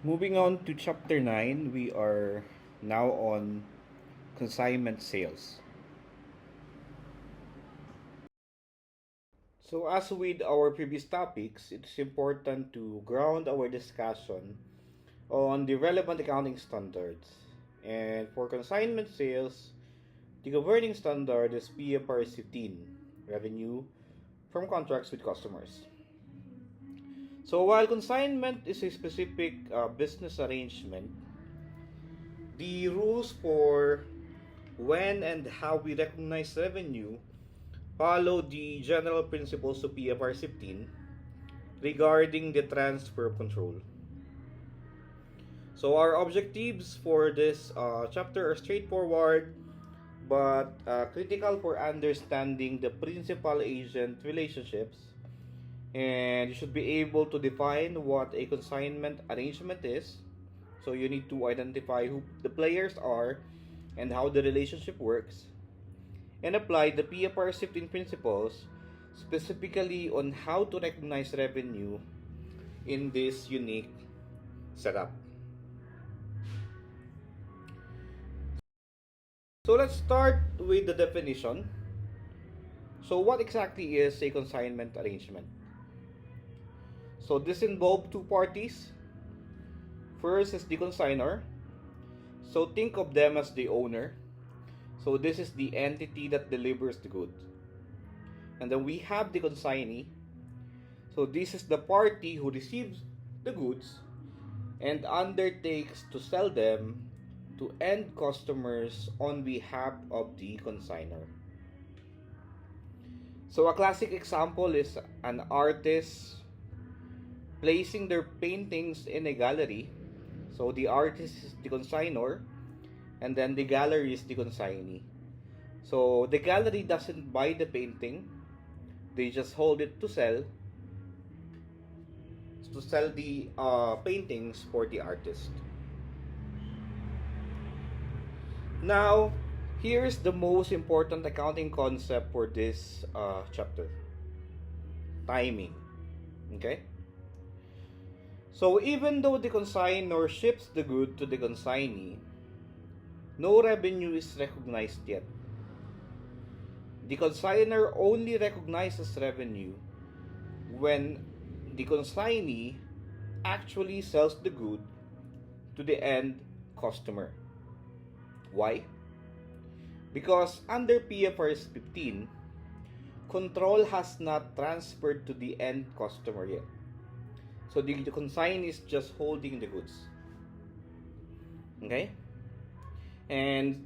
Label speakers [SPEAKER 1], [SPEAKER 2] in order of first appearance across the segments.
[SPEAKER 1] Moving on to chapter 9, we are now on consignment sales. So, as with our previous topics, it's important to ground our discussion on the relevant accounting standards. And for consignment sales, the governing standard is PFRS 15, revenue from contracts with customers. So, while consignment is a specific business arrangement, the rules for when and how we recognize revenue follow the general principles of PFR 15 regarding the transfer of control. So our objectives for this chapter are straightforward but critical for understanding the principal-agent relationships, and you should be able to define what a consignment arrangement is. So you need to identify who the players are and how the relationship works, and apply the PFR 15 principles specifically on how to recognize revenue in this unique setup. So let's start with the definition. So what exactly is a consignment arrangement? So this involves two parties. First is the consignor. So think of them as the owner. So this is the entity that delivers the goods. And then we have the consignee. So this is the party who receives the goods and undertakes to sell them to end customers on behalf of the consignor. So a classic example is an artist placing their paintings in a gallery. So the artist is the consignor and then the gallery is the consignee. So the gallery doesn't buy the painting, they just hold it to sell the paintings for the artist. Now, here's the most important accounting concept for this chapter: timing. Okay? So, even though the consignor ships the good to the consignee, no revenue is recognized yet. The consignor only recognizes revenue when the consignee actually sells the good to the end customer. Why? Because under PFRS 15, control has not transferred to the end customer yet. So the consignee is just holding the goods. Okay? And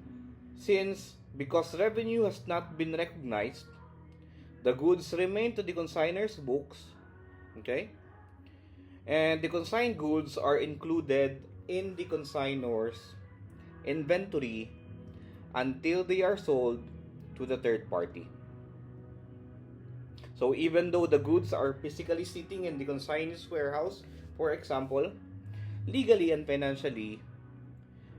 [SPEAKER 1] because revenue has not been recognized, the goods remain to the consignor's books. Okay? And the consigned goods are included in the consignor's inventory until they are sold to the third party. So even though the goods are physically sitting in the consignor's warehouse, for example, legally and financially,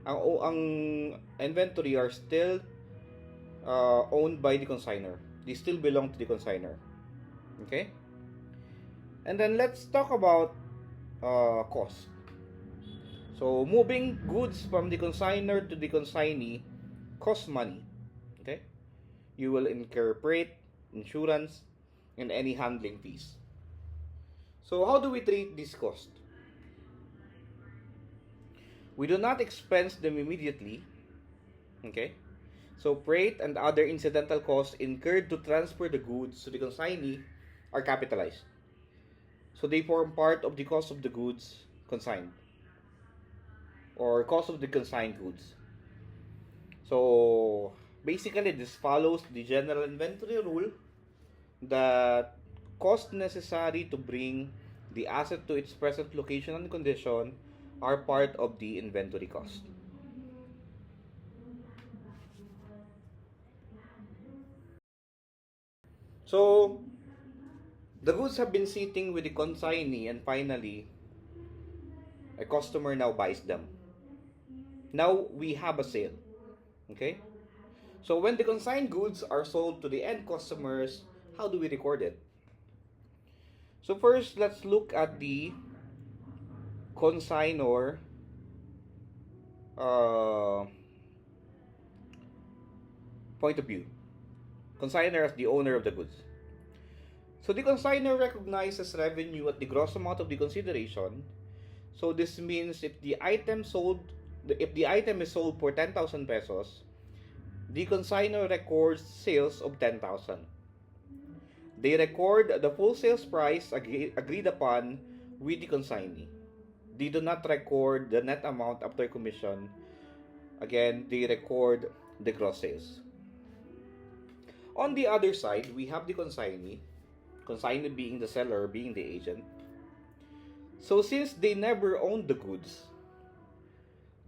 [SPEAKER 1] ang inventory are still owned by the consignor. They still belong to the consignor. Okay? And then let's talk about cost. So moving goods from the consignor to the consignee costs money. Okay? You will incur freight, insurance, and any handling fees. So how do we treat this cost? We do not expense them immediately. Okay? So freight and other incidental costs incurred to transfer the goods to the consignee are capitalized. So they form part of the cost of the goods consigned, or cost of the consigned goods. So basically this follows the general inventory rule that cost necessary to bring the asset to its present location and condition are part of the inventory cost. So the goods have been sitting with the consignee and finally a customer now buys them. Now we have a sale. Okay? So when the consigned goods are sold to the end customers, how do we record it? So first, let's look at the consignor point of view. Consignor as the owner of the goods. So the consignor recognizes revenue at the gross amount of the consideration. So this means if the item is sold for 10,000 pesos, the consignor records sales of 10,000. They record the full sales price agreed upon with the consignee. They do not record the net amount after commission. Again, they record the gross sales. On the other side, we have the consignee being the seller, being the agent. So since they never owned the goods,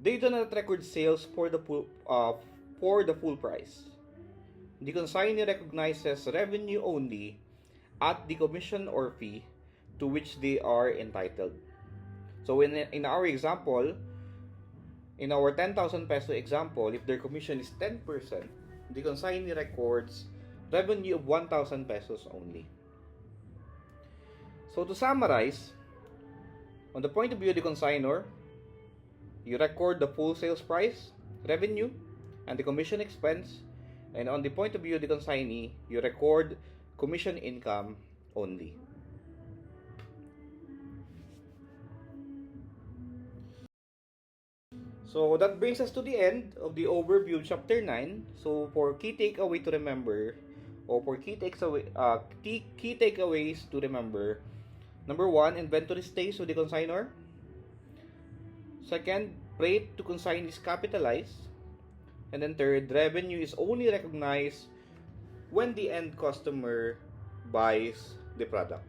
[SPEAKER 1] they do not record sales for the full price. The consignee recognizes revenue only at the commission or fee to which they are entitled. So in our example, in our 10,000 peso example, if their commission is 10%, the consignee records revenue of 1,000 pesos only. So to summarize, on the point of view of the consignor, you record the full sales price, revenue, and the commission expense. And on the point of view of the consignee, you record commission income only. So that brings us to the end of the overview of chapter 9. So for key takeaway to remember, or for key takeaways to remember, number 1, inventory stays with the consignor. Second, freight to consignee is capitalized. And then third, revenue is only recognized when the end customer buys the product.